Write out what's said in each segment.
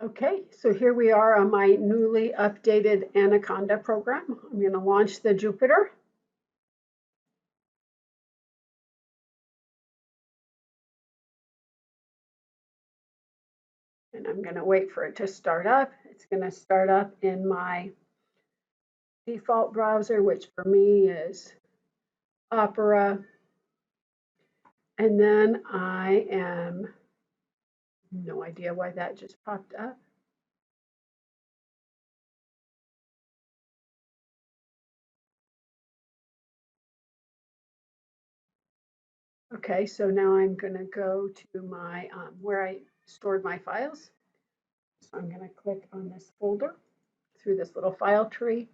Okay, so here we are on my newly updated Anaconda program. I'm going to launch the Jupiter. And I'm going to wait for it to start up. It's going to start up in my default browser, which for me is Opera. And then I am, no idea why that just popped up. Okay, so now I'm going to go to my, where I stored my files. So I'm going to click on this folder through this little file tree.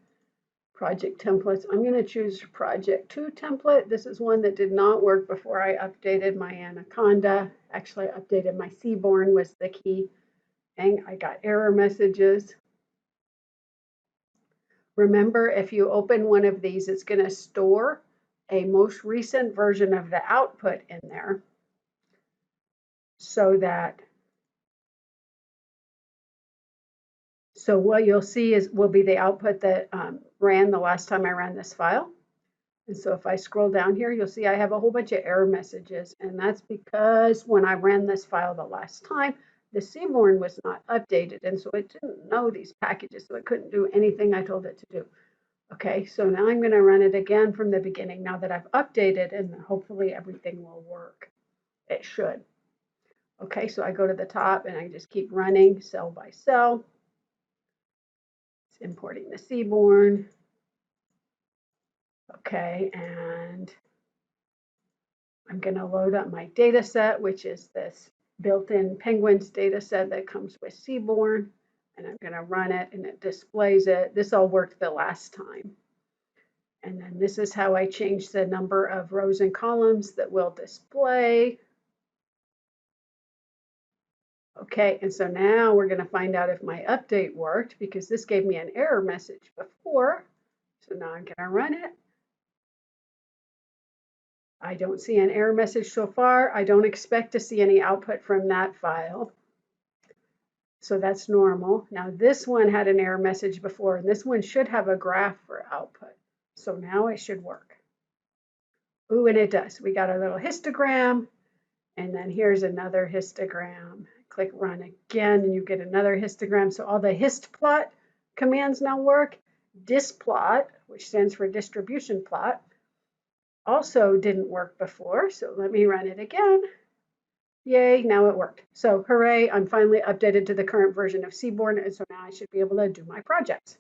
Project templates. I'm going to choose project 2 template. This is one that did not work before I updated my Anaconda. Actually, I updated my Seaborn was the key. And I got error messages. Remember, if you open one of these, it's going to store a most recent version of the output in there so that what you'll see will be the output that ran the last time I ran this file. And so if I scroll down here, you'll see I have a whole bunch of error messages. And that's because when I ran this file the last time, the Seaborn was not updated. And so it didn't know these packages, so it couldn't do anything I told it to do. Okay, so now I'm going to run it again from the beginning now that I've updated, and hopefully everything will work. It should. Okay, so I go to the top and I just keep running cell by cell. It's importing the Seaborn. Okay, and I'm going to load up my data set, which is this built-in Penguins data set that comes with Seaborn. And I'm going to run it and it displays it. This all worked the last time. And then this is how I change the number of rows and columns that will display. Okay, and so now we're going to find out if my update worked because this gave me an error message before. So now I'm going to run it. I don't see an error message so far. I don't expect to see any output from that file. So that's normal. Now this one had an error message before, and this one should have a graph for output. So now it should work. Ooh, and it does. We got a little histogram, and then here's another histogram. Click run again, and you get another histogram. So all the histplot commands now work. Displot, which stands for distribution plot, also didn't work before. So let me run it again. Yay, now it worked. So hooray, I'm finally updated to the current version of Seaborn, and so now I should be able to do my projects.